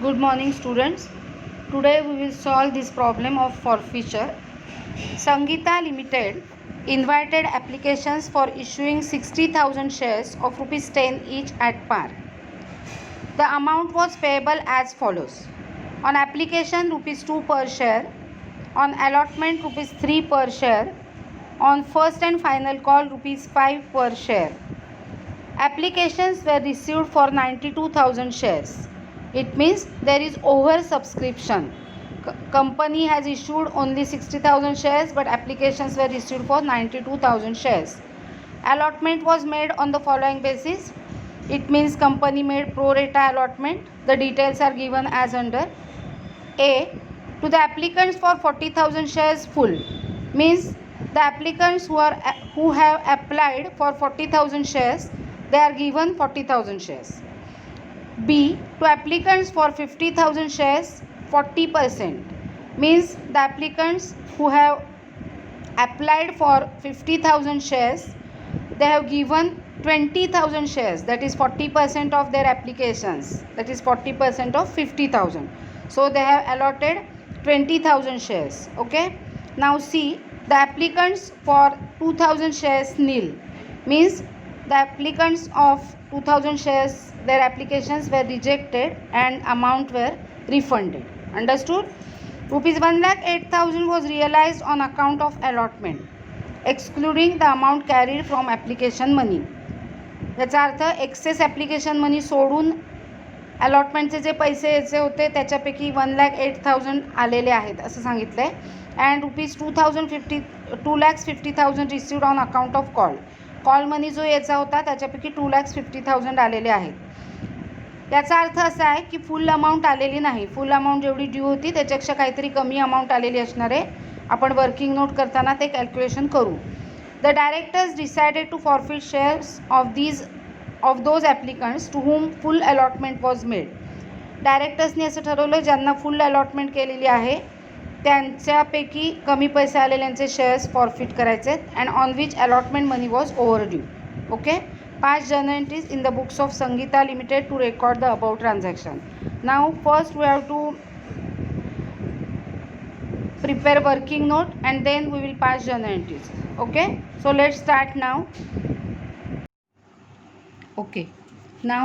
Good morning, students. Today we will solve this problem of forfeiture. Sangeeta Limited invited applications for issuing 60,000 shares of rupees 10 each at par. The amount was payable as follows. On application rupees 2 per share, on allotment rupees 3 per share, on first and final call rupees 5 per share. Applications were received for 92,000 shares. It means there is over subscription. Company has issued only 60,000 shares, but applications were received for 92,000 shares. Allotment was made on the following basis. It means company made pro rata allotment. The details are given as under. A. To the applicants for 40,000 shares full, means the applicants who have applied for 40,000 shares, they are given 40,000 shares. B. To applicants for 50,000 shares, 40%, means the applicants who have applied for 50,000 shares, they have given 20,000 shares, that is 40% of their applications, that is 40% of 50,000. So they have allotted 20,000 shares. Okay. Now see, the applicants for 2,000 shares nil, means the applicants of 2,000 shares, their applications were rejected and amount were refunded. Understood? Rupees 1,08,000 was realized on account of allotment, excluding the amount carried from application money. याचा अर्थ access application मनी सोडून अलॉटमेंटचे जे पैसे याचे होते त्याच्यापैकी 1,08,000 आलेले आहेत असं सांगितलं आहे. And rupees 2,50,000 received on account of call money जो याचा होता त्याच्यापैकी 2,50,000 आलेले आहेत. याचा अर्थ असा आहे की फुल अमाऊंट आलेली नाही. फुल अमाऊंट जेवढी ड्यू होती त्याच्यापेक्षा काहीतरी कमी अमाऊंट आलेली असणार आहे. आपण वर्किंग नोट करताना ते कॅल्क्युलेशन करू. The directors decided to forfeit shares of those applicants to whom full allotment was made. डायरेक्टर्सनी असं ठरवलं ज्यांना फुल अलॉटमेंट केलेली आहे त्यांच्यापैकी कमी पैसे आलेल्यांचे शेअर्स फॉरफिट करायचे and on which allotment money was over due. Okay. Pass journal entries in the books of Sangeeta Limited to record the above transaction. Now first we have to prepare working note and then we will pass journal entries. Okay, so let's start now. Okay, now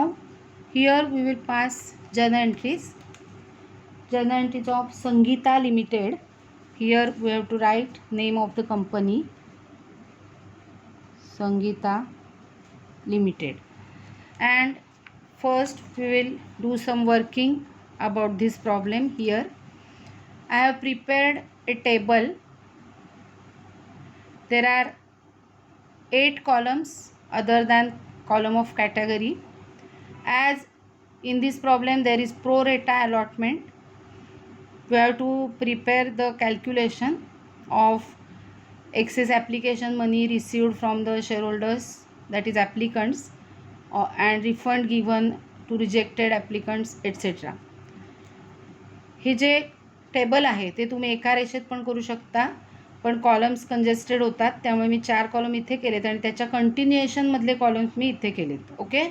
here we will pass journal entries of Sangeeta Limited. Here we have to write name of the company, Sangeeta Limited, and first we will do some working about this problem. Here I have prepared a table. There are 8 columns other than column of category. As in this problem there is pro rata allotment, we have to prepare the calculation of excess application money received from the shareholders, that is applicants, and refund given to rejected applicants, etc. हे जे table आहे ते तुम्ही एका रेषेत पण करू शकता, पण कॉलम्स कंजेस्टेड होतात त्यामुळे मी 4 कॉलम इथे केलेत आणि त्याच्या कंटिन्युएशनमधले कॉलम्स मी इथे केलेत. Okay.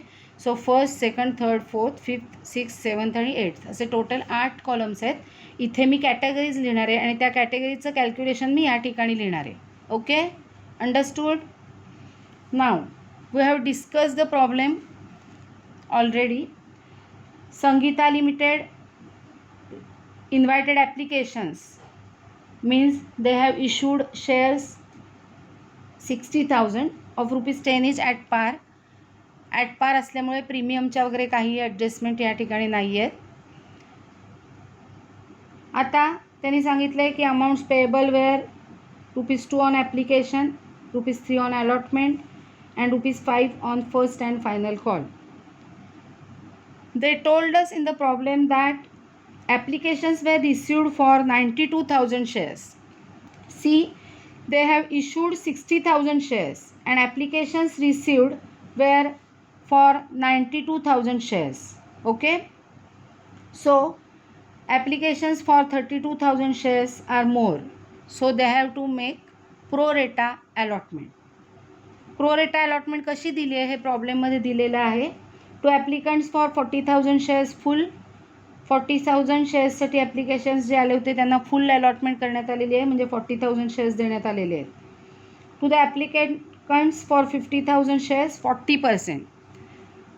So first, second, third, fourth, fifth, six, seventh आणि एट्थ असे टोटल 8 कॉलम्स आहेत. इथे मी कॅटेगरीज लिहिणार आहे आणि त्या कॅटेगरीचं कॅल्क्युलेशन मी या ठिकाणी लिहिणार आहे. Okay. Understood. Now we have discuss the problem already. Sangeeta limited invited applications, means they have issued shares 60,000 of rupees 10 each at par. At पार असल्यामुळे प्रीमियमच्या वगैरे काही ॲडजस्टमेंट या ठिकाणी नाही आहेत. आता त्यांनी सांगितलं आहे की amounts payable were rupees 2 on application, rupees 3 on allotment and rupees 5 on first and final call. They told us in the problem that applications were received for 92,000 shares. See, they have issued 60,000 shares and applications received were for 92,000 shares. Okay. So applications for 32,000 shares are more. So they have to make pro rata allotment. Pro rata allotment कशी दिली आहे हे प्रॉब्लेममध्ये दिलेलं आहे. To applicants for 40,000 shares full, 40,000 शेअर्ससाठी applications जे आले होते त्यांना फुल अलॉटमेंट करण्यात आलेली आहे, म्हणजे 40,000 शेअर्स देण्यात आलेले आहेत. To the applicants for 50,000 shares 40%.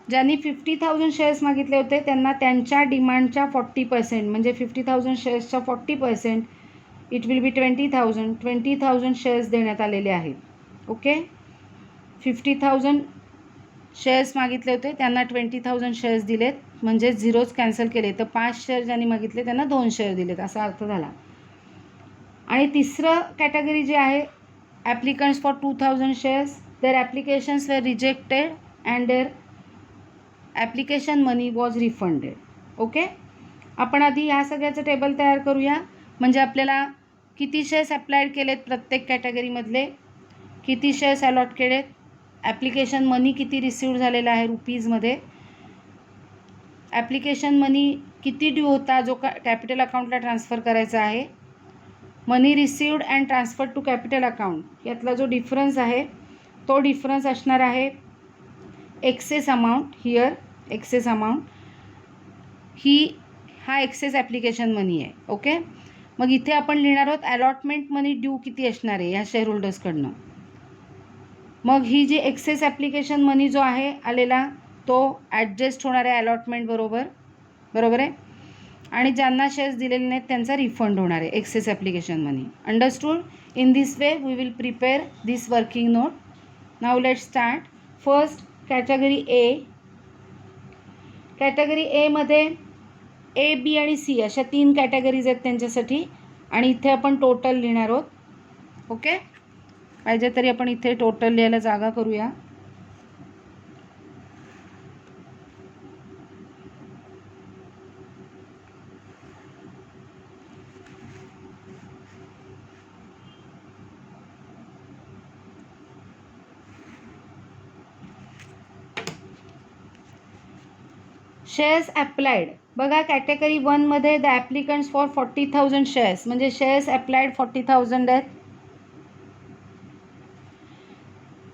ज्यांनी 50,000 शेअर्स मागितले होते त्यांना त्यांच्या डिमांडच्या 40% म्हणजे 50,000 शेअर्सच्या 40% इट विल बी 20,000 शेअर्स देण्यात आलेले आहेत. ओके, 50,000 शेअर्स मागितले होते त्यांना 20,000 शेअर्स दिलेत, म्हणजे झिरोज कॅन्सल केले. तर 5 शेअर ज्यांनी मागितले त्यांना 2 शेअर दिलेत असा अर्थ झाला. आणि तिसरं कॅटेगरी जे आहे applicants for 2,000 shares, their applications were rejected and their application money was refunded. Okay, आपण आधी ह्या सगळ्याचं टेबल तयार करूया, म्हणजे आपल्याला किती शेअर्स अप्लायड केलेत प्रत्येक कॅटेगरीमधले, किती शेअर्स अलॉट केलेत, ॲप्लिकेशन मनी किती रिसिव्ड झालेला आहे रुपीजमध्ये, ॲप्लिकेशन मनी किती ड्यू होता जो कॅपिटल अकाउंटला ट्रान्सफर करायचा आहे, money received and transfer to capital account यातला जो डिफरन्स आहे तो डिफरन्स असणार आहे excess amount. Here excess amount हा एक्सेस ॲप्लिकेशन मनी आहे. ओके, मग इथे आपण लिहिणार आहोत अलॉटमेंट मनी ड्यू किती असणार आहे ह्या शेअर होल्डर्सकडनं. मग ही जी एक्सेस ॲप्लिकेशन मनी जो आहे आलेला तो ॲडजस्ट होणार आहे अलॉटमेंट बरोबर आहे, आणि ज्यांना शेअर्स दिलेले नाहीत त्यांचा रिफंड होणार आहे excess application money. Understood? In this way we will prepare this working note. Now let start. First category A. Category एमध्ये ए, बी आणि सी अशा 3 कॅटेगरीज आहेत त्यांच्यासाठी, आणि इथे आपण टोटल लिहिणार आहोत. ओके, पाहिजे तरी आपण इथे टोटल लिहायला जागा करूया. शेअर्स अप्लाइड बघा, कॅटेगरी 1मध्ये द ॲप्लिकंट्स फॉर 40,000 शेअर्स म्हणजे शेअर्स अप्लाइड 40,000 आहेत.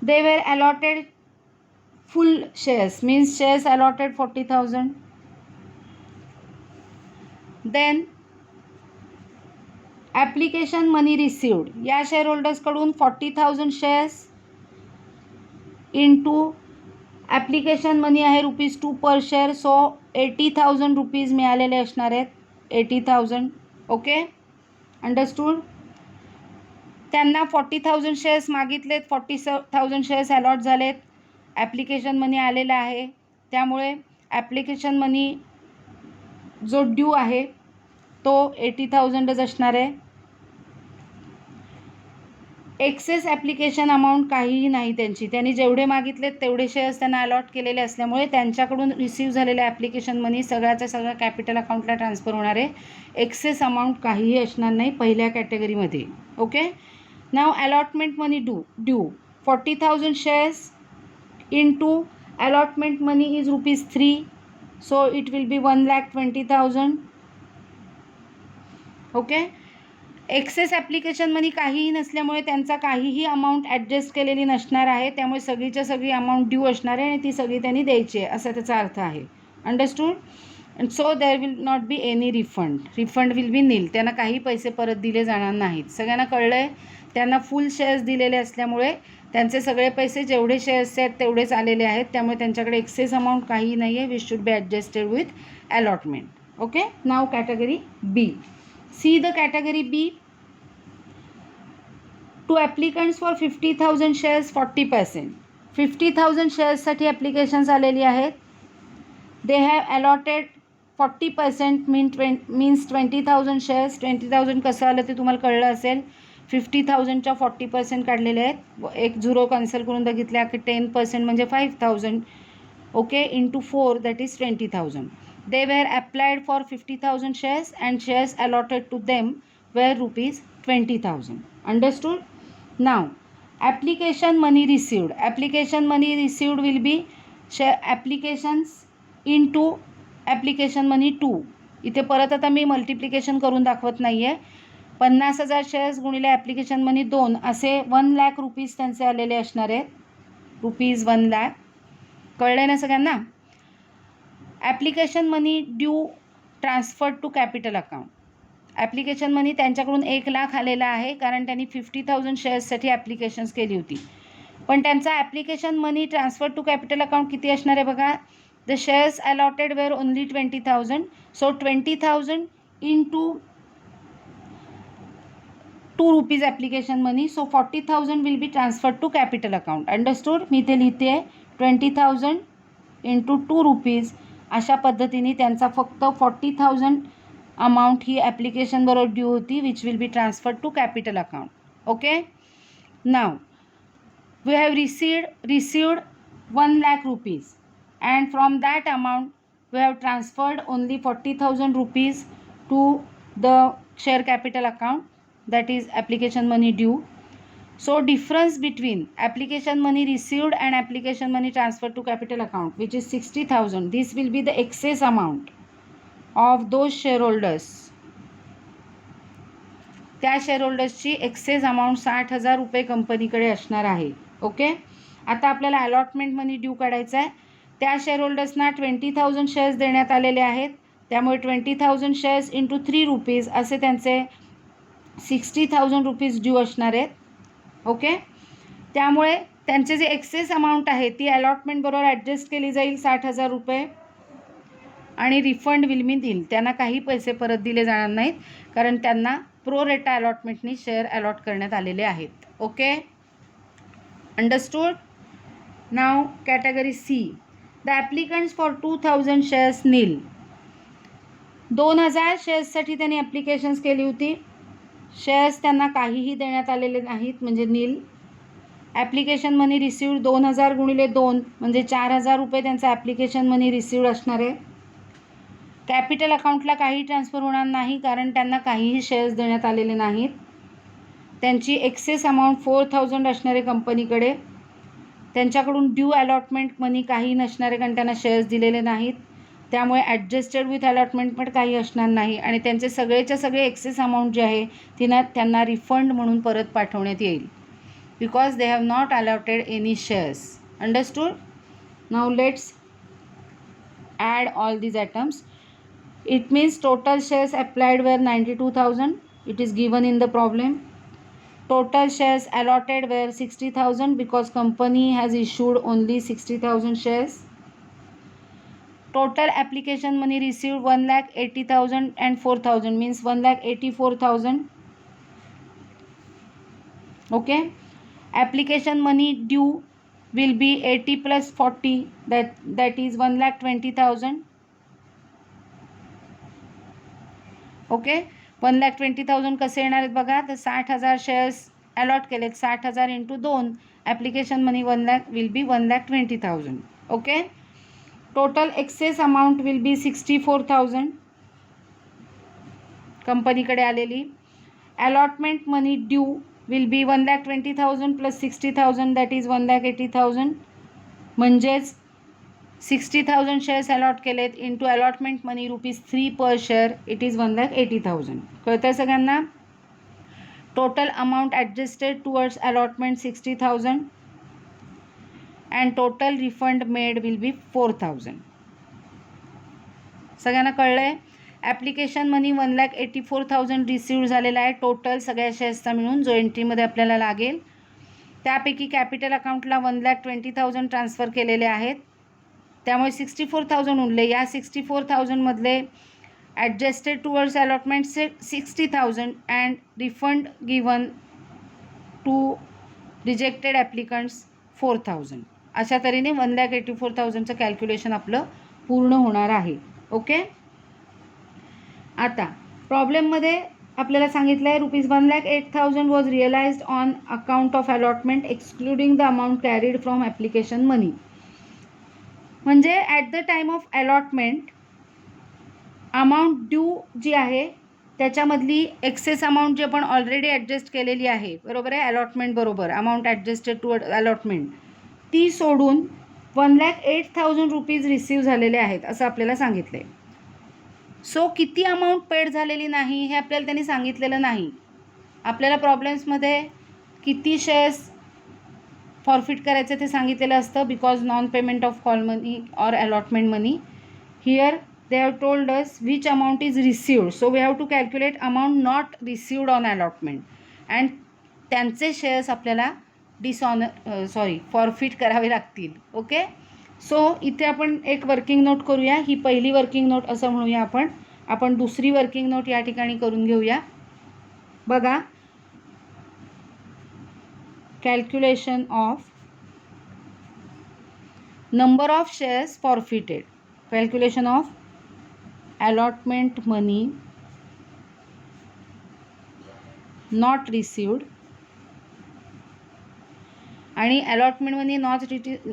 They were allotted full shares means shares allotted 40,000. Then application money received, या शेअर होल्डर्सकडून 40,000 शेअर्स इंटू ॲप्लिकेशन मनी आहे ₹2 पर शेअर, सो 80,000 रुपीज मिळालेले असणार आहेत. 80,000. Okay, understood? त्यांना 40,000 शेअर्स मागितलेत, 40,000 शेअर्स अलॉट झालेत, ॲप्लिकेशन मनी आलेला आहे, त्यामुळे ॲप्लिकेशन मनी जो ड्यू आहे तो 80,000च असणार आहे. एक्सेस ॲप्लिकेशन अमाऊंट काहीही नाही त्यांनी जेवढे मागितलेत तेवढे शेअर्स त्यांना अलॉट केलेले असल्यामुळे त्यांच्याकडून रिसीव्ह झालेलं ॲप्लिकेशन मनी सगळ्याचा सगळा कॅपिटल अकाउंटला ट्रान्सफर होणार आहे. एक्सेस अमाऊंट काहीही असणार नाही पहिल्या कॅटेगरीमध्ये. Okay, now allotment money due 40,000 shares into allotment money is ₹3, so it will be 1,20,000. Okay, excess application money काहीही नसल्यामुळे त्यांचा काहीही अमाऊंट ॲडजस्ट केलेली नसणार आहे, त्यामुळे सगळीच्या सगळी अमाऊंट ड्यू असणार आहे आणि ती सगळी त्यांनी द्यायची आहे असा त्याचा अर्थ आहे. Understood? And so there will not be any refund will be nil. त्यांना काही पैसे परत दिले जाणार नाहीत. सगळ्यांना कळलं आहे? त्यांना फुल शेअर्स दिलेले असल्यामुळे त्यांचे सगळे पैसे जेवढे शेअर्स आहेत तेवढेच आलेले आहेत, त्यामुळे त्यांच्याकडे एक्सेस अमाऊंट काही नाही आहे. Which should be adjusted with allotment. Okay, now category B. See the category B. To applicants for 50,000 shares 40%. 50,000 शेअर्ससाठी applications आलेली आहेत. They have allotted 40% means 20,000 shares. 20,000 कसं आलं ते तुम्हाला कळलं असेल. 50,000च्या 40% काढलेले आहेत. एक झिरो कॅन्सल करून बघितल्या की 10% म्हणजे 5,000. Okay, into 4 that is 20,000. They were applied for 50,000 shares and shares allotted to them were ₹20,000. Understood? Now, application money received. Application money received will be share applications into application money 2. इथे परत आता मी multiplication करून दाखवत नाही आहे. 50,000 shares गुणिले application मनी 2 असे 1,00,000 rupees त्यांचे आलेले असणार आहेत. ₹1,00,000. कळलं ना सगळ्यांना? Application money due transferred to capital account. Application money त्यांच्याकडून 1,00,000 आलेला आहे, कारण त्यांनी 50,000 शेअर्ससाठी ॲप्लिकेशन्स केली होती. पण त्यांचा application money transfer to capital account किती असणार आहे बघा. The shares allotted were only 20,000. So 20,000 into ₹2 application money. So 40,000 will be transferred to capital account. Understood. मी ते लिहिते आहे 20,000 इंटू ₹2. अशा पद्धतीने त्यांचा फक्त 40,000 अमाऊंट ही ॲप्लिकेशन बरोबर ड्यू होती, which will be transferred to capital account. Okay. Now we have received 1,00,000 rupees, and from that amount we have transferred only 40,000 rupees to the share capital account, that is application money due. So difference between application money received and application money transferred to capital account, which is 60,000, this will be the excess amount of those shareholders. त्या शेअरहोल्डर्सची access amount 60,000 रुपये कंपनीकडे असणार आहे. Okay. आता आपल्याला allotment money due काढायचा आहे. त्या शेअरहोल्डर्सना 20,000 शेअर्स देण्यात आलेले आहेत, त्यामुळे 20,000 शेअर्स इंटू ₹3 असे त्यांचे 60,000 रुपीज ड्यू असणार आहेत. ओके. त्यामुळे त्यांचे जे एक्सेस अमाऊंट आहे ती अलॉटमेंट बरोबर ॲडजस्ट केली जाईल 60,000 रुपये, आणि रिफंड विल मी देईल. त्यांना काही पैसे परत दिले जाणार नाहीत, कारण त्यांना प्रो रेटा अलॉटमेंटनी शेअर अलॉट करण्यात आलेले आहेत. Okay. Understood. Now category C. The applicants for 2,000 shares nil. 2,000 शेअर्ससाठी त्यांनी ॲप्लिकेशन्स केली होती. शेअर्स त्यांना काहीही देण्यात आलेले नाहीत, म्हणजे नील. ॲप्लिकेशन मनी रिसिव्ड 2,000 गुणिले 2 म्हणजे 4,000 रुपये त्यांचा ॲप्लिकेशन मनी रिसिव्ड असणार आहे. कॅपिटल अकाउंटला काही ट्रान्सफर होणार नाही, कारण त्यांना काहीही शेअर्स देण्यात आलेले नाहीत. त्यांची एक्सेस अमाऊंट 4,000 असणार आहे कंपनीकडे. त्यांच्याकडून ड्यू अलॉटमेंट मनी काही नसणार आहे, कारण त्यांना शेअर्स दिलेले नाहीत. त्यामुळे ॲडजस्टेड विथ अलॉटमेंट पण काही असणार नाही, आणि त्यांचे सगळेच्या सगळे एक्सेस अमाऊंट जे आहे त्यांना रिफंड म्हणून परत पाठवण्यात येईल, because they have not allotted any shares. Understood. Now let's add all these items. It means total shares applied were 92,000. It is given in the problem. Total shares allotted were 60,000 because company has issued only 60,000 shares. Total application money received 1,80,000 and 4,000 means 1,84,000. Okay. Application money due will be 80 plus 40, that is 1,20,000. Okay. 1,20,000 कसे येणार आहेत बघा. तर 60,000 shares allot केलेत. 60,000 into 2 application money 1,00,000 will be 1,20,000. Okay. Total excess amount will be 64,000 कंपनीकडे आलेली. Allotment money due will be 1,20,000 plus 60,000, that is 1,80,000. म्हणजेच 60,000 shares allot केलेत into allotment money ₹3 per share, it is 1,80,000. कळतं आहे सगळ्यांना. Total amount adjusted towards allotment 60,000 and total refund made will be 4,000. सगळ्यांना कळलं आहे. ॲप्लिकेशन मनी 1,84,000 रिसिव्ड झालेला आहे टोटल सगळ्या शेअर्सचा मिळून, जो एंट्रीमध्ये आपल्याला लागेल. त्यापैकी कॅपिटल अकाउंटला 1,20,000 ट्रान्सफर केलेले आहेत, त्यामुळे 64,000 उरले. या 64,000 मधले adjusted towards allotment 60,000 and refund given to rejected applicants 4,000. अशा तऱ्हेने 1,84,000चं कॅल्क्युलेशन आपलं पूर्ण होणार आहे. ओके. आता प्रॉब्लेममध्ये आपल्याला सांगितलं आहे ₹1,08,000 was realised on account of allotment excluding the amount carried from application money. म्हणजे at the time of allotment amount due जी आहे त्याच्यामधली एक्सेस अमाऊंट जी आपण ऑलरेडी ॲडजस्ट केलेली आहे, बरोबर आहे, अलॉटमेंट बरोबर अमाऊंट ॲडजस्टेड टू अलॉटमेंट, ती सोडून 1,08,000 रुपीज रिसीव्ह झालेले आहेत असं आपल्याला सांगितलं आहे. सो किती अमाऊंट पेड झालेली नाही हे आपल्याला त्यांनी सांगितलेलं नाही. आपल्याला प्रॉब्लेम्समध्ये किती शेअर्स फॉरफिट करायचं ते सांगितलेलं असतं, because non payment of call money or allotment money. Here they have told us which amount is received. So we have to calculate amount not received on allotment, and त्यांचे shares आपल्याला forfeit करावे लागतील. Okay, so इथे आपण एक working note करूया. ही पहिली working note असं म्हणूया आपण दुसरी वर्किंग नोट या ठिकाणी करून घेऊया. बघा, calculation of number of shares forfeited, calculation of allotment money not received आणि allotment money not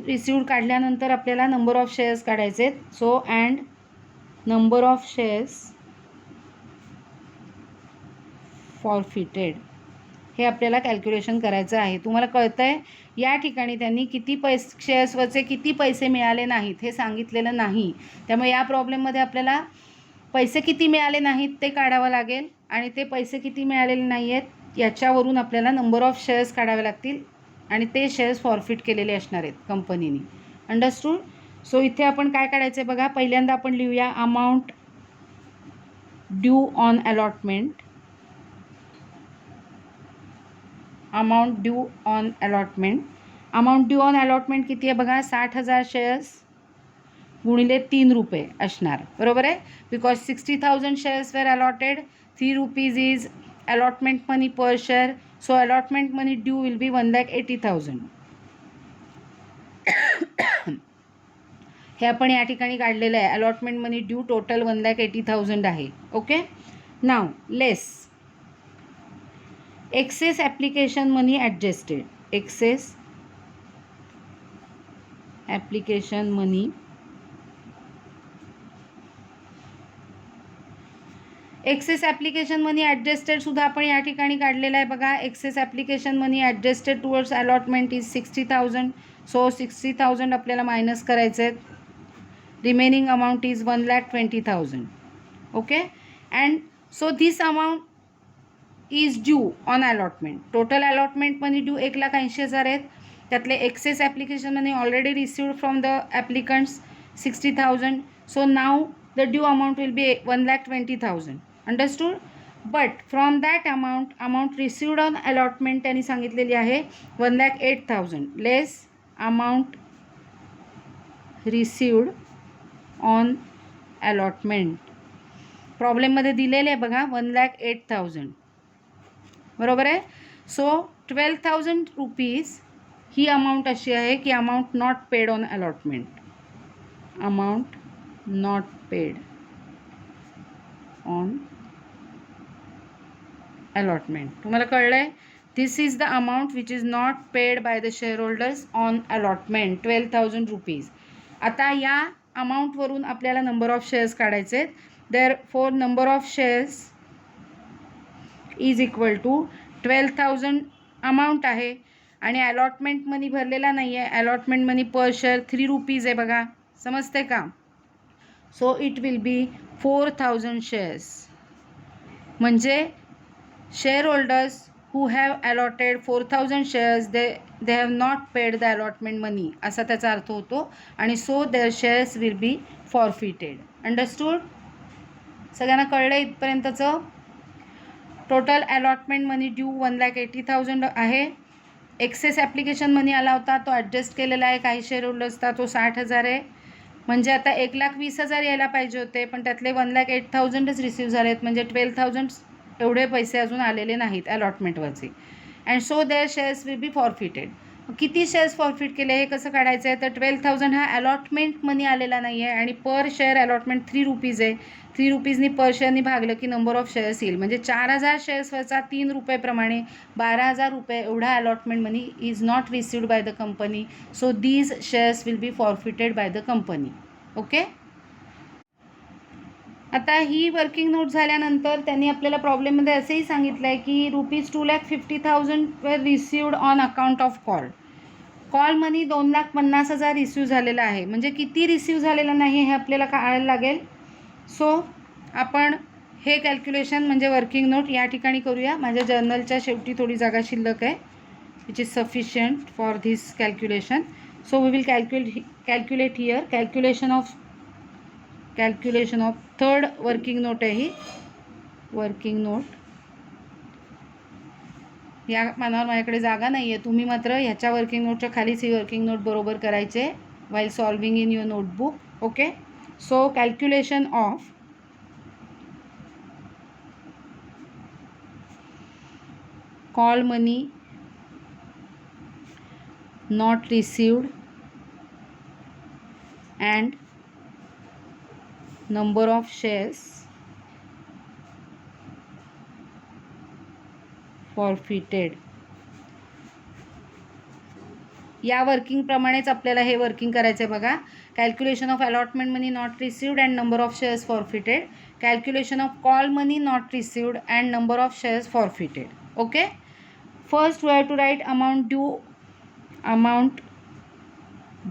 received काढल्यानंतर आपल्याला number of shares काढायचे आहेत. So and number of shares forfeited हे आपल्याला कॅल्क्युलेशन करायचं आहे. तुम्हाला कळतं आहे या ठिकाणी त्यांनी किती शेअर्सवरचे किती पैसे मिळाले नाहीत हे सांगितलेलं नाही. त्यामुळे या प्रॉब्लेममध्ये आपल्याला पैसे किती मिळाले नाहीत ते काढावं लागेल आणि ते पैसे किती मिळालेले नाही आहेत याच्यावरून आपल्याला नंबर ऑफ शेअर्स काढावे लागतील आणि ते शेअर्स फॉरफिट केलेले असणार आहेत कंपनीने. अंडरस्टूड. सो इथे आपण काय काढायचं आहे बघा. पहिल्यांदा आपण लिहूया amount due on allotment. Amount due on allotment. Amount due on allotment किती आहे बघा. 60,000 शेअर्स गुणिले 3 रुपये असणार. बरोबर आहे. Because 60,000 shares were allotted. 3 rupees is allotment money per share. So allotment money due will be 1,80,000. हे आपण या ठिकाणी काढलेलं आहे. अलॉटमेंट मनी ड्यू टोटल 1,80,000 आहे. ओके. नाव लेस excess application money adjusted. Excess application money adjusted सुद्धा आपण या ठिकाणी काढलेला आहे बघा. excess application money adjusted towards allotment is 60,000. So 60,000 आपल्याला मायनस करायचे आहेत. Remaining amount is 1,20,000. Okay. And so this amount is due on allotment. Total allotment money due 1,80,000 आहेत. त्यातले excess application money already received from the applicants 60,000. So now the due amount will be 1,20,000. Understood. But from that amount received on allotment त्यांनी सांगितलेली आहे 1,08,000 less amount received on allotment. प्रॉब्लेममध्ये दिलेले आहे बघा 1,08,000. बरोबर आहे. सो 12,000 रुपीज ही अमाऊंट अशी आहे की amount not paid on allotment. Amount not paid on allotment. तुम्हाला कळलं आहे. This is the amount which is not paid by the share holders on allotment 12,000 rupees. आता या अमाऊंटवरून आपल्याला नंबर ऑफ शेअर्स काढायचे आहेत. Therefore number of shares is equal to 12,000 amount आहे आणि अलॉटमेंट मनी भरलेला नाही आहे. Allotment money per share 3 rupees आहे बघा. समजते का. So it will be 4,000 shares. म्हणजे share holders who have allotted 4,000 shares they have not paid the allotment money असा त्याचा अर्थ होतो. आणि so their shares will be forfeited. Understood. सगळ्यांना कळलं इथपर्यंतचं. टोटल अलॉटमेंट मनी ड्यू 1,80,000 आहे. एक्सेस ॲप्लिकेशन मनी आला होता तो ॲडजस्ट केलेला आहे. काही शेअर होल्डर्सचा तो 60,000 आहे. म्हणजे आता 1,20,000 यायला पाहिजे होते पण त्यातले 1,08,000च रिसीव्ह झालेत. म्हणजे 12,000 एवढे पैसे अजून आलेले नाहीत अलॉटमेंटवरचे. And so their shares will be forfeited. किती शेअर्स फॉरफिट केले हे कसं काढायचं आहे. तर 12,000 हा अलॉटमेंट मनी आलेला नाही आहे आणि पर शेअर अलॉटमेंट 3 रुपीज आहे. 3 रुपीजनी पर शेअरनी भागलं की नंबर ऑफ शेअर्स येईल. म्हणजे 4,000 शेअर्सवरचा 3 रुपयेप्रमाणे 12,000 रुपये एवढा allotment money is not received bye the company. So these shares will be forfeited by the company. Okay. आता ही वर्किंग नोट झाल्यानंतर त्यांनी आपल्याला प्रॉब्लेममध्ये असेही सांगितलं आहे की ₹2,50,000 were received on account of call money 2,50,000 receive झालेला आहे. म्हणजे किती रिसिव्ह झालेलं नाही हे आपल्याला कळायला लागेल. सो आपण हे कॅल्क्युलेशन म्हणजे वर्किंग नोट या ठिकाणी करूया. माझ्या जर्नलच्या शेवटी थोडी जागा शिल्लक आहे which is sufficient for this calculation. So we will calculate here. Calculation of calculation of third working note आहे ही वर्किंग नोट. या पानावर माझ्याकडे जागा नाही आहे, तुम्ही मात्र ह्याच्या वर्किंग नोटच्या खालीच ही वर्किंग नोट बरोबर करायचे while solving in your notebook. Okay, so calculation of call money not received and number of shares forfeited. या वर्किंग प्रमाणेच आपल्याला हे वर्किंग करायचं आहे बघा. Calculation of allotment money not received and number of shares forfeited. Calculation of call money not received and number of shares forfeited. Okay, first we have to write amount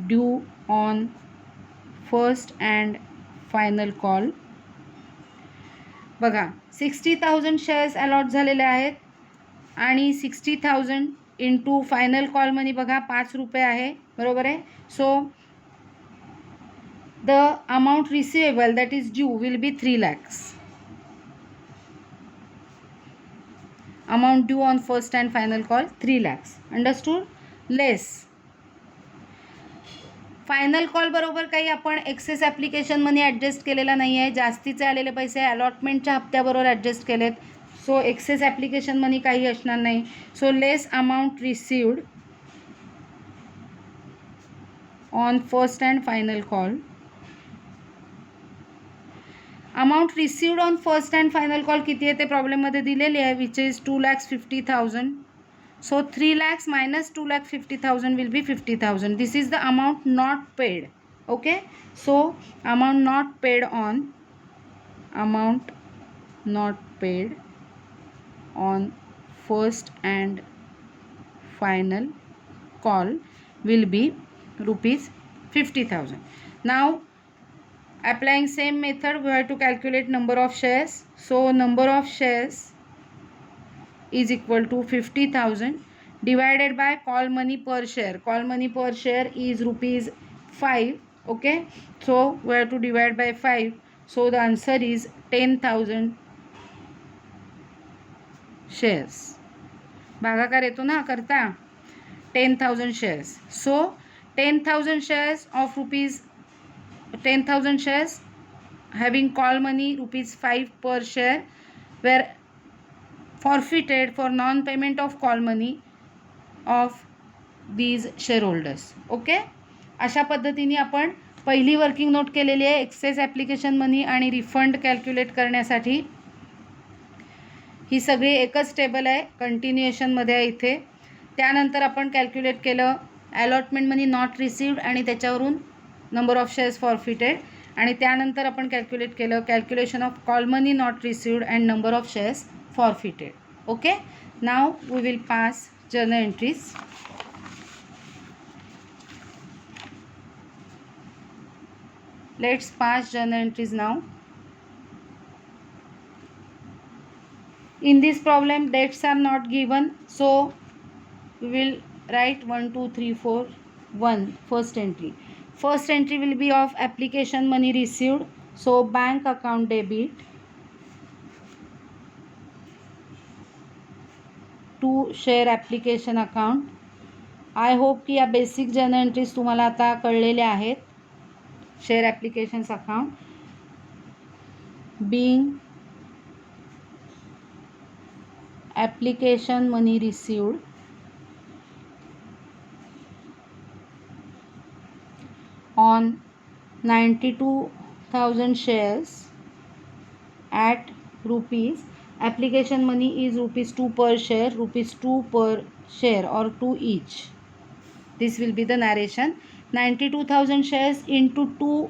due on first and final call. बघा 60,000 shares allot झालेले आहेत आणि 60,000 into final call मनी बघा 5 रुपये आहे, बरोबर आहे. So the amount receivable that is due will B 3 lakhs. Amount due on first and final call 3 lakhs. Understood. Less final call बरोबर काही आपण एक्सेस ॲप्लिकेशन मनी ॲडजस्ट केलेला नाही आहे, जास्तीचे आलेले पैसे अलॉटमेंटच्या हप्त्याबरोबर ॲडजस्ट केलेत. सो एक्सेस ॲप्लिकेशन मनी काही असणार नाही. So less amount received on first and final call. Amount received on first and final call किती आहे ते प्रॉब्लेममध्ये दिलेली आहे, which is 2,50,000. So 3 lakhs minus 2,50,000 will be 50,000. This is the amount not paid. Okay, so amount not paid on first and final call will be rupees 50,000. Now applying same method, we have to calculate number of shares. So number of shares is equal to 50,000 divided by call money per share. Call money per share is rupees 5. Okay, so we have to divide by 5. So the answer is 10,000 shares. भागाकार येतो ना करता 10,000 shares. So 10,000 shares of rupees 10,000 shares having call money rupees 5 per share were forfeited for non-payment of call money of these shareholders. Okay, अशा पद्धतीने आपण पहिली working note केलेली आहे एक्सेस ॲप्लिकेशन मनी आणि रिफंड कॅल्क्युलेट करण्यासाठी. ही सगळी एकच टेबल आहे, कंटिन्युएशनमध्ये आहे इथे. त्यानंतर आपण कॅल्क्युलेट केलं अलॉटमेंट मनी नॉट रिसिव्ड आणि त्याच्यावरून नंबर ऑफ शेअर्स फॉरफिटेड. आणि त्यानंतर आपण कॅल्क्युलेट केलं calculation of call money not received and number of shares forfeited. Okay, now we will pass journal entries. Let's pass journal entries now. In this problem dates are not given, so we will write 1 2 3 4 1 first entry. First entry will be of application money received, so bank account debit to share application account. I hope की या basic journal entries तुम्हाला आता कळलेल्या आहेत. Share applications account being application money received on 92,000 shares at rupees. Application money is rupees 2 per share, rupees 2 per share or 2 each. This will be the narration. 92,000 shares into 2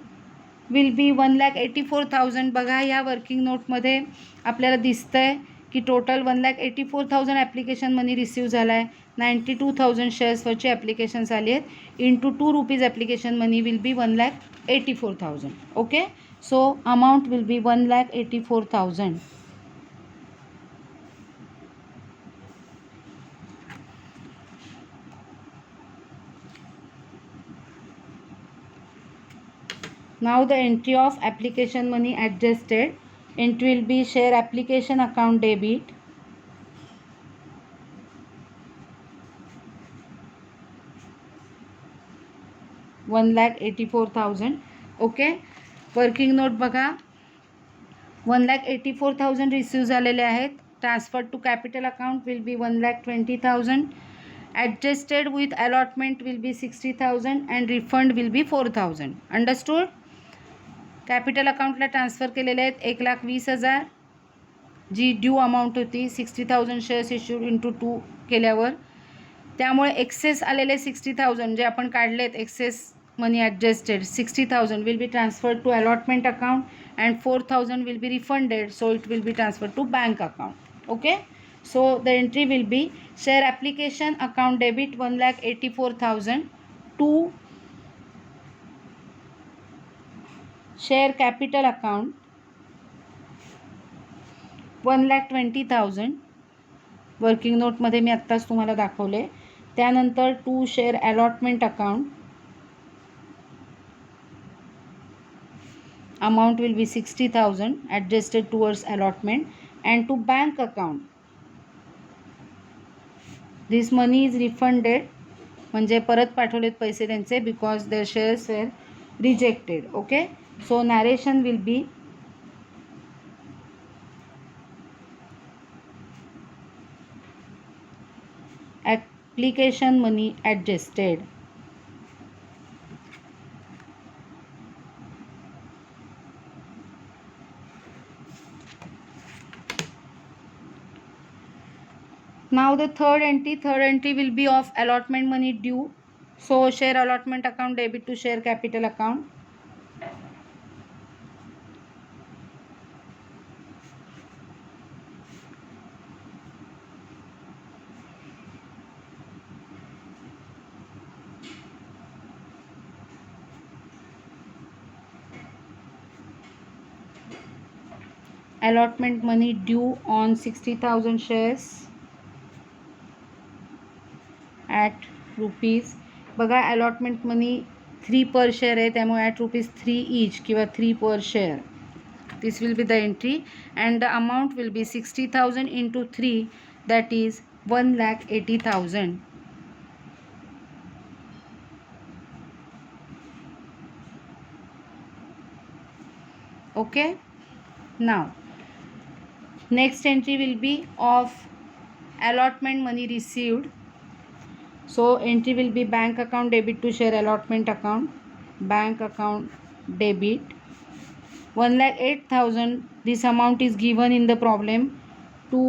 will be 1,84,000. बघा या working नोटमध्ये आपल्याला दिसतंय की total 1,84,000 application मनी receive झाला आहे. 92,000 शेअर्सवरची applications आली आहेत. Into 2 rupees application money will be 1,84,000. Okay, so amount will B 1,84,000. Now the entry of application money adjusted. Entry will be share application account debit. $1,84,000. Okay. Working note बघा, 1,84,000 receive झालेले आहेत. Transfer to capital account will be 1,20,000. Adjusted with allotment will be 60,000 and refund will be 4,000. Understood. Capital अकाउंटला transfer केलेले आहेत 1,20,000 जी due amount होती. 60,000 shares issued into 2 केल्यावर, त्यामुळे access आलेले 60,000 जे आपण काढलेत, excess money adjusted 60,000 will be transferred to allotment account and 4,000 will be refunded, so it will be transferred to bank account. Okay. So the entry will be share application account debit 1,84,000 to share capital account 1,20,000. Working नोटमध्ये मी आत्ताच तुम्हाला दाखवले. त्यानंतर to share allotment account amount will be 60,000 adjusted towards allotment, and to bank account this money is refunded, म्हणजे परत पाठवलेत पैसे त्यांचे, because their shares were rejected. Okay, so narration will be application money adjusted. Now the third entry will be of allotment money due. So share allotment account debit to share capital account. Allotment money due on 60,000 shares at rupees. बघा, allotment money 3 per share आहे, त्यामुळे at ₹3 each किंवा 3 per share. This will be the entry and the amount will be 60,000 into 3, that is 1,80,000. Okay. Now next entry will be of allotment money received. So entry will be bank account debit to share allotment account. Bank account debit 1,08,000. This amount is given in the problem to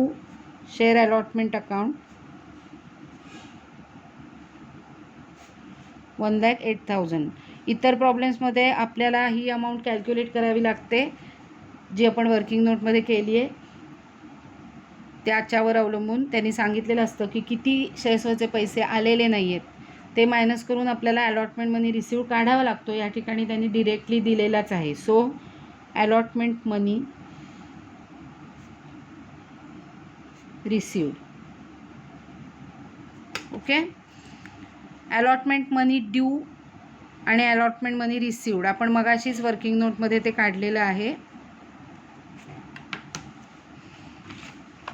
share allotment account. 1,08,000. इतर प्रॉब्लेम्समध्ये आपल्याला ही amount calculate करावी लागते, जी आपण working नोटमध्ये केली आहे. त्याच्यावर अवलंबून त्यांनी सांगितलेलं असतं की किती शेअर्सवरचे पैसे आलेले नाही आहेत, ते मायनस करून आपल्याला अलॉटमेंट मनी रिसीव काढावा लागतो. या ठिकाणी त्यांनी डिरेक्टली दिलेलाच आहे. सो अलॉटमेंट मनी received. Okay. Allotment money due आणि अलॉटमेंट मनी रिसीव्ड आपण मगाशीच वर्किंग नोटमध्ये ते काढलेलं आहे.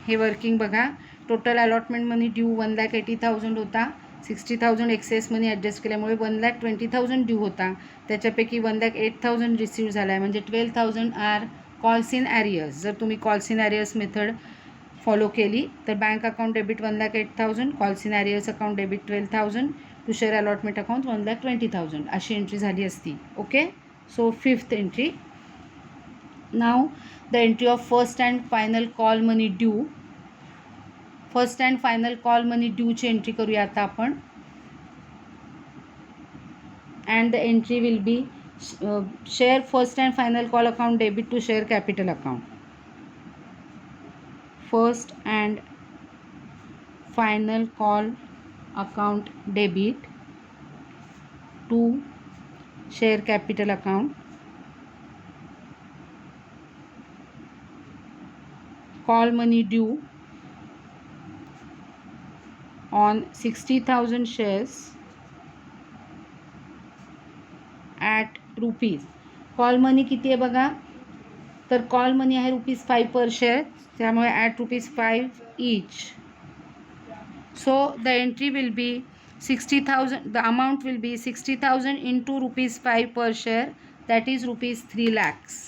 हे वर्किंग बघा. टोटल अलॉटमेंट मनी ड्यू 1,80,000 होता. 60,000 एक्सेस मनी ॲडजस्ट केल्यामुळे 1,20,000 ड्यू होता. त्याच्यापैकी 1,08,000 रिसीव्ह झाला आहे, म्हणजे 12,000 आर कॉल्स इन ॲरियर्स. जर तुम्ही calls in arrears method follow केली तर bank account debit 1,08,000, calls in arrears account debit 12,000, to share allotment account 1,20,000 अशी एंट्री झाली असती. Okay. So fifth entry. Now the entry of first and final call money due. First and final call money ड्यूची entry करूया आता आपण. And the entry will be share first and final call account debit to share capital account. First and final call account debit to share capital account. Call money due on 60,000 shares at rupees. Call money किती आहे बघा, तर call money आहे ₹5 per share, त्यामुळे at ₹5 each. So the entry will be 60,000. The amount will be 60,000 into ₹5 per share, that is ₹3 lakhs.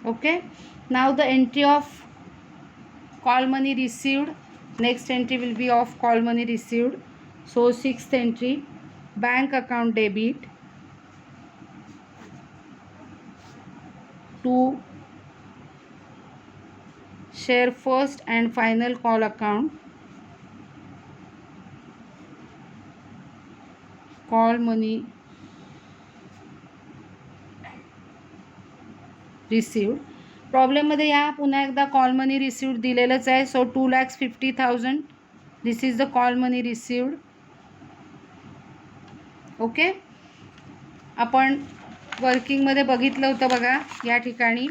Okay, now the entry of call money received. Next entry will be of call money received. So sixth entry, bank account debit to share first and final call account, call money received. प्रॉब्लेममध्ये या पुन्हा एकदा call money received दिलेलंच आहे. So 2,50,000 this is the call money received. Okay, आपण वर्किंगमध्ये बघितलं होतं बघा या ठिकाणी.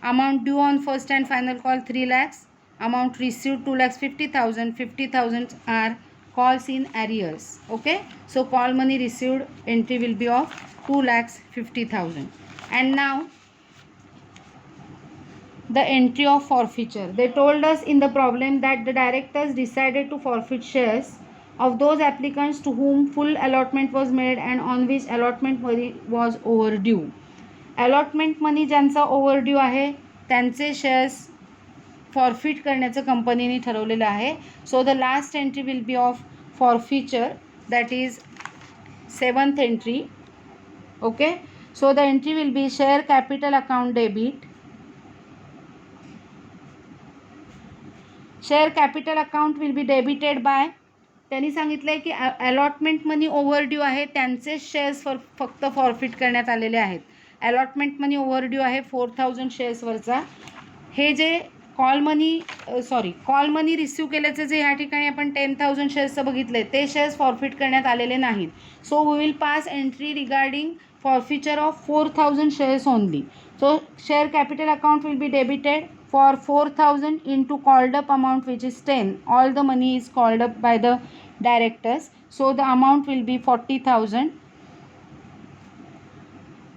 Amount due on first and final call 3 lakhs, amount received 2,50,000. 50,000 are calls in arrears. Okay, so call money received entry will be of 2,50,000. And now the entry of forfeiture. They told us in the problem that the directors decided to forfeit shares of those applicants to whom full allotment was made and on which allotment money was overdue. Allotment money ज्यांचा overdue आहे त्यांचे shares forfeit करण्याचं कंपनीने ठरवलेलं आहे. So the last entry will be of forfeiture, that is 7th entry. Okay, so the entry will be share capital account debit. Share capital account will be debited bye, त्यांनी सांगितलं आहे की allotment मनी ओव्हरड्यू आहे त्यांचे शेअर्स फक्त forfeit करण्यात आलेले आहेत. अलॉटमेंट मनी ओव्हरड्यू आहे 4,000 शेअर्सवरचा. हे जे कॉल मनी रिसिव्ह केल्याचं जे ह्या ठिकाणी आपण 10,000 शेअर्सचं बघितलं आहे ते शेअर्स फॉरफिट करण्यात आलेले नाहीत. So we will pass entry regarding forfeiture of 4,000 shares only. So share capital account will be debited for 4,000 into called up amount which is 10. All the money is called up by the directors. So the amount will be 40,000.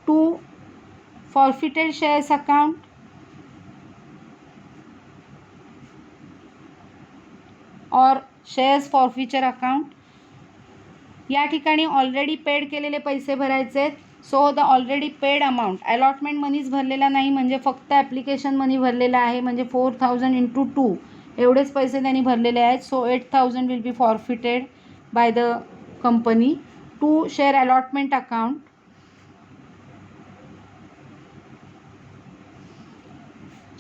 To forfeited shares account, और shares forfeiture account, या ठिकाणी already paid केलेले पैसे भरायचे आहेत. So the already paid amount, allotment मनीच भरलेला नाही म्हणजे फक्त ॲप्लिकेशन मनी भरलेला आहे, म्हणजे 4,000 into 2 एवढेच पैसे त्यांनी भरलेले आहेत. So 8,000 will be forfeited by the company. To share allotment account,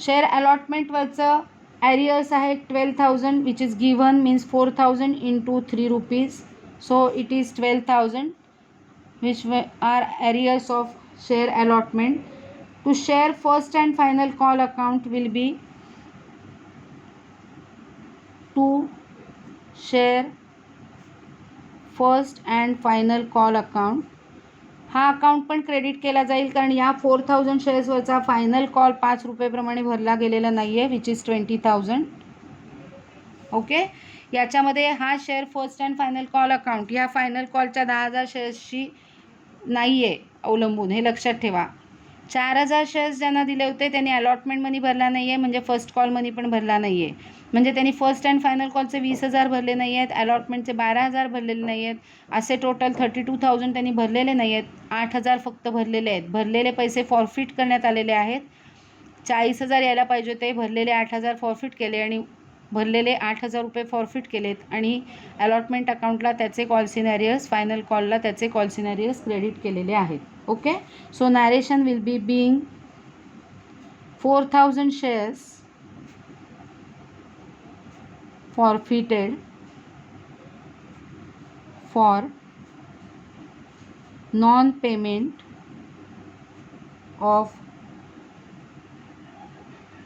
share अलॉटमेंटवरचं ॲरियर्स आहे 12,000 which is given, means 4,000 into 3 rupees. So it is 12,000 which are arrears of share allotment. To share first and final call account will be to share first and final call account. हा account पण credit केला जाईल कारण या 4,000 शेअर्सवरचा final call 5 रुपये प्रमाणे भरला गेलेला नाही आहे, विच इज 20,000. ओके, याच्यामध्ये हा share first and final call account ह्या फायनल कॉलच्या 10,000 शेअर्सशी नाही आहे अवलंबून, हे लक्षात ठेवा. 4,000 शेअर्स ज्यांना दिले होते त्यांनी अलॉटमेंट मनी भरला नाही आहे, म्हणजे फर्स्ट कॉल मनी पण भरला नाही आहे, म्हणजे त्यांनी फर्स्ट अँड फायनल कॉलचे 20,000 भरले नाही आहेत, अलॉटमेंटचे 12,000 भरलेले नाही आहेत, असे टोटल 32,000 त्यांनी भरलेले नाही आहेत. 8,000 फक्त भरलेले आहेत. भरलेले पैसे फॉरफिट करण्यात आलेले आहेत. 40,000 यायला पाहिजे होते, भरलेले 8,000 फॉरफिट केले आणि भरलेले 8,000 रुपये फॉरफिट केलेत आणि अलॉटमेंट अकाउंटला त्याचे कॉल सिनॅरियर्स, फायनल कॉलला त्याचे कॉल सिनॅरियर्स क्रेडिट केलेले आहेत. Okay, so narration will be being 4,000 shares forfeited for non-payment of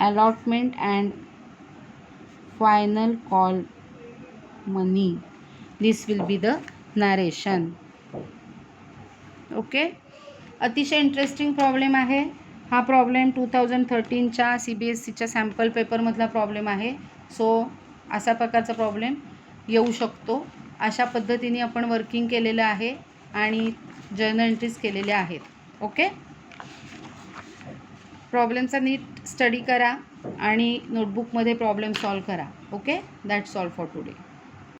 allotment and final call money. This will be the narration. Okay, अतिशय इंटरेस्टिंग प्रॉब्लेम आहे हा. प्रॉब्लेम 2013च्या CBSEच्या सॅम्पल पेपरमधला प्रॉब्लेम आहे. So असा प्रकारचा प्रॉब्लेम येऊ शकतो. अशा पद्धतीने आपण वर्किंग केलेलं आहे आणि जर्नल एंट्रीज केलेल्या आहेत. ओके, प्रॉब्लेमचा नीट स्टडी करा आणि नोटबुकमध्ये प्रॉब्लेम सॉल्व करा. Okay, that's all for today.